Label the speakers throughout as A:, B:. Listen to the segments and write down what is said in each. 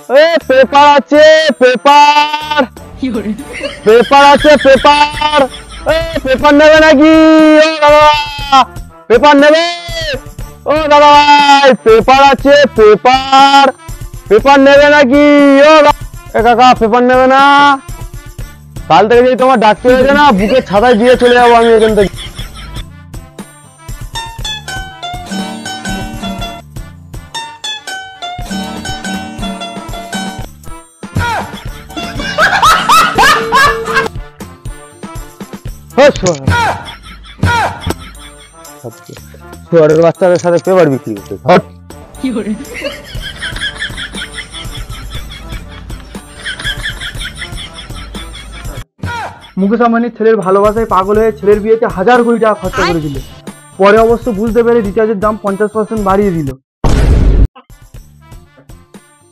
A: Paper আছে, paper paper আছে, paper paper নেবে নাকি? ও দাদা পেপার নেবে? ও দাদা ভাই পেপার আছে, পেপার পেপার নেবে নাকি? ও কাকা পেপার নেবে না? কাল থেকে যদি তোমার ডাকতে হয়েছে না, বুকের ছাতায় দিয়ে চলে যাবো আমি এখান থেকে। শুয়ারের বাচ্চাদের সাথে পেপার বিক্রি করতে
B: মুকেশ আম্বানির ছেলের ভালোবাসায় পাগল হয়ে ছেলের বিয়েতে 1000 কোটি টাকা খরচা করে দিল। পরে অবশ্য বুঝতে পেরে রিচার্জের দাম 50% বাড়িয়ে দিল।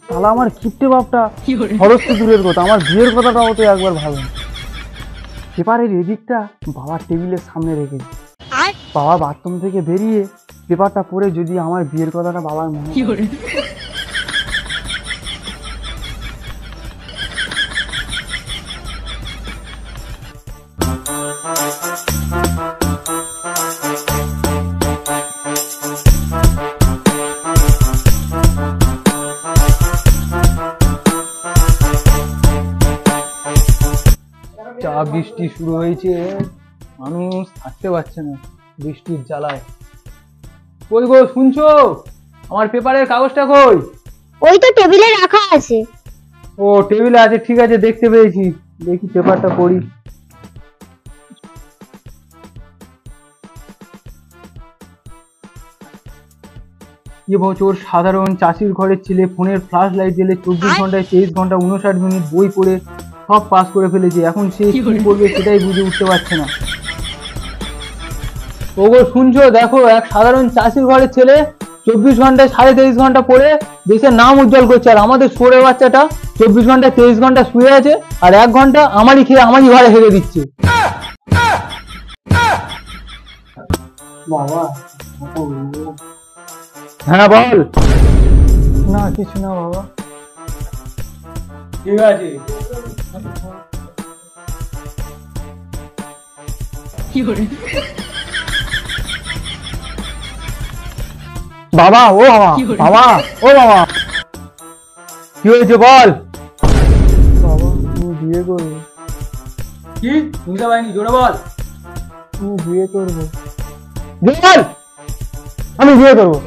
B: তাহলে আমার কিপ্টে বাপটা খরচ তো দূরের কথা, আমার বিয়ের কথাটাও তো একবার ভাবে। পেপারের এদিকটা বাবার টেবিলের সামনে রেখে বাবা বাথরুম থেকে বেরিয়ে পেপারটা পড়ে যদি আমার বিয়ের কথাটা বাবার মনে চা বৃষ্টি শুরু হয়েছে, মানুষ থাকতে পারছে না বৃষ্টির জ্বালায়। কই গো শুনছো? আমার পেপারের কাগজটা কই?
C: ওই তো টেবিলে রাখা আছে।
B: ও টেবিলে আছে, ঠিক আছে দেখতে পেয়েছি। দেখি পেপারটা পড়ি। এ বছর সাধারণ চাষির ঘরের ছেলে ফোনের ফ্ল্যাশ লাইট জ্বেলে 24 ঘন্টায় 23 ঘন্টা 59 মিনিট বই পড়ে সব পাস করে ফেলেছে। এখন সে কি করবে সেটাই বুঝে উঠতে পারছে না। ওগো শুনছো? দেখো, এক সাধারণ চাষির ঘরের ছেলে 24 ঘন্টায় 23.5 ঘন্টা পড়ে দেশের নাম উজ্জ্বল করছে, আর আমাদের সোরে বাচ্চাটা 24 ঘন্টায় 23 ঘন্টা শুয়ে আছে আর 1 ঘন্টা আমারই খেয়ে আমারই ঘরে হেরে দিচ্ছে। বাবা হ্যাঁ বল। না কিছু না বাবা। ঠিক আছে। বাবা ও বাবা, বাবা ও বাবা, কি হয়েছে বল? বাবা তুমি বিয়ে করবে? কি বুঝতে পারিনি, জোরে বল। তুমি বিয়ে করবে? বল আমি বিয়ে করবো।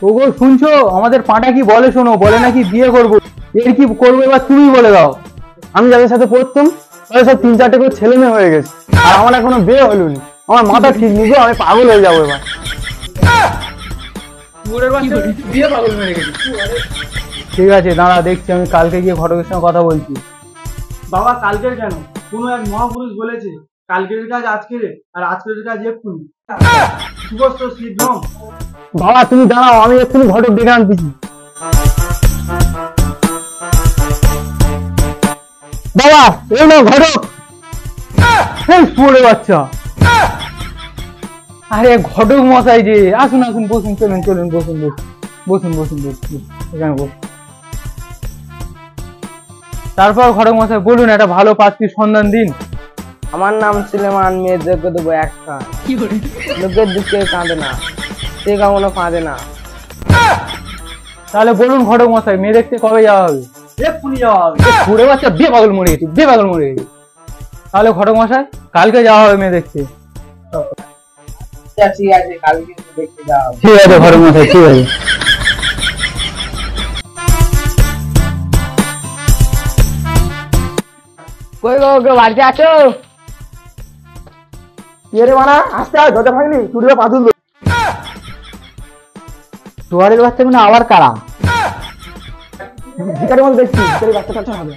B: ওগো শুনছো? আমাদের পাঁটা কি বলে শোনো, বলে নাকি বিয়ে করবো। এর কি করবো এবার তুমি বলে দাও।
A: আমি যাদের সাথে পড়তাম তাদের সব 3-4টে করে ছেলে মেয়ে হয়ে গেছে, আর আমার এখনো বিয়ে হলো নি। আমার মাথা ঠিক নিবে, আমি পাগল হয়ে যাবো এবার।
B: বিয়ে পাগল মেরে গেছে। ঠিক আছে দাঁড়া দেখছি, আমি কালকে গিয়ে ঘটকের সঙ্গে কথা বলছি। বাবা কালকের কেন? কোনো এক মহাপুরুষ বলেছে কালকের কাজ আজকের, আর আজকের কাজ এক্ষুনি। শুভস্ত শীঘ্রম।
A: বাবা তুমি দাঁড়াও, আমি এক্ষুনি ঘটক ডেকে আনতেছি। বাবা এই না ঘটক।
B: পড়ে বাচ্চা, আরে ঘটক মশাই যে, আসুন আসুন বসুন, চলুন চলুন বসুন বসুন বসুন বসুন এখানে বসুন। তারপর ঘটক মশাই বলুন, একটা ভালো পাত্রীর সন্ধান দিন।
D: আমার নাম সুলেমান, মেয়ের যোগ্য দেবো একটা। লোকের দুঃখে কাঁদে না, সে কখনো কাঁদে না।
B: তাহলে বলুন ঘটক মশাই, মেয়ে দেখতে কবে যাওয়া হবে? এক্ষুনি যাওয়া হবে। পড়ে বাচ্চা বিয়ে পাগল মরে গেছে, বিয়ে পাগল মরে গেছে। তাহলে ঘটক মশাই কালকে যাওয়া হবে মেয়ে দেখতে।
D: ঠিক আছে কালকে দেখতে যাওয়া হবে।
B: ঠিক আছে ঘটক মশাই, ঠিক আছে।
D: কই গো কেউ বাড়িতে আছো?
A: রে বানা আসতে হয়, দরজা ভাঙলি চুরিয়ে পাথর
D: জোয়ারের বাচ্চা মানে আবার কারা?
A: ভিখারির মতো দেখছি, ভিখারি বাচ্চা কাচ্চা হবে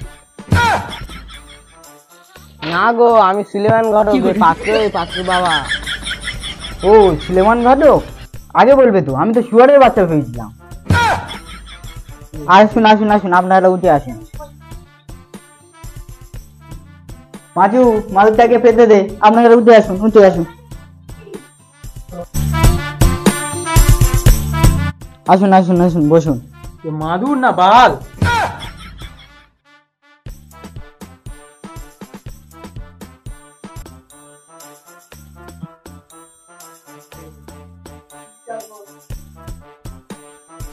D: না গো, আমি সুলেমান ঘটক, পাত্র বাবা।
B: ও সুলেমান ঘটক, আগে বলবে তো, আমি তো শুয়ারের বাচ্চা পেয়েছিলাম। আসুন আসুন আসুন, আপনারা উঠে আসেন। পাঁচু, মালটাকে পেতে দে, আপনারা উঠে আসুন, উঠে আসুন। আসুন আসুন আসুন, বসুন।
E: মাদুর না বাল?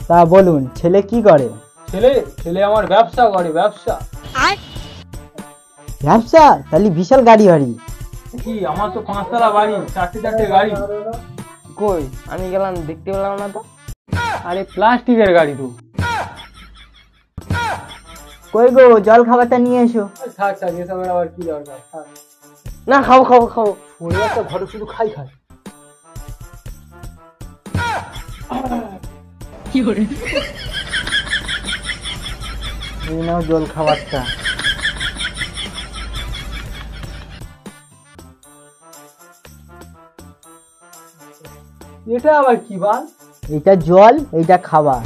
B: তা বলুন, ছেলে কি করে?
E: ছেলে ছেলে আমার ব্যবসা করে, ব্যবসা।
B: ব্যবসা? তাহলে বিশাল গাড়ি বাড়ি।
E: কি আমার তো 5 তলা বাড়ি, 4টে গাড়ি।
D: কই আমি গেলাম দেখতে পেলাম না তো।
E: আরে প্লাস্টিকের গাড়ি তো।
B: কই গো, জল খাবারটা নিয়ে এসো।
E: থাক থাক, এসবের আবার কি দরকার, থাক।
D: না খাবো খাবো খাবো।
E: পরিবারটা ঘরে শুধু খাই খাই।
B: এই নাও জল খাবারটা।
E: এটা আবার কি বাল?
B: এটা জল, এইটা খাবার।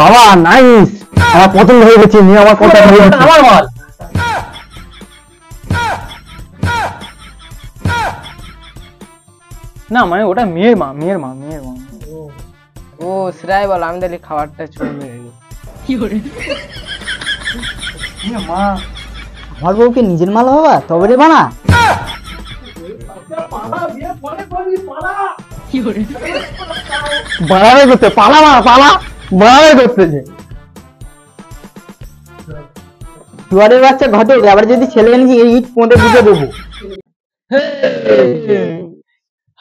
A: বাবা নাইস, আমার পছন্দ হয়ে গেছে, নিয়ে আমার কথা হয়ে গেছে।
E: আমার মাল। না মানে ওটা মেয়ের মা।
D: ও সেটাই বল, আমি তাহলে খাবারটা ছুঁয়ে মেরে দিই।
B: মা, আমার বউকে নিজের মাল হবা তবে রে বানা।
A: বাড়াবে করতে পালা, বাড়াবে করতেছে।
B: শুয়ারের বাচ্চা ঘটক, আবার যদি ছেলে নিয়ে ইট পোঁতে বুঝে দেবো।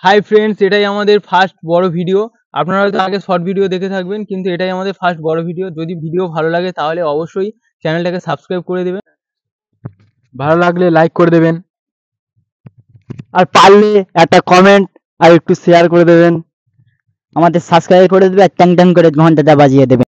E: হাই ফ্রেন্ডস, এটাই আমাদের ফার্স্ট বড় ভিডিও। আপনারা হয়তো আগে শর্ট ভিডিও দেখে থাকবেন, কিন্তু এটাই আমাদের ফার্স্ট বড় ভিডিও। যদি ভিডিও ভালো লাগে তাহলে অবশ্যই চ্যানেলটাকে সাবস্ক্রাইব করে দেবেন, ভালো লাগলে লাইক করে দেবেন,
A: আর পারলে একটা কমেন্ট আর একটু শেয়ার করে দেবেন।
B: আমাদের সাবস্ক্রাইব করে দেবে আর ট্যাং ট্যাং করে ঘন্টাটা বাজিয়ে দেবে।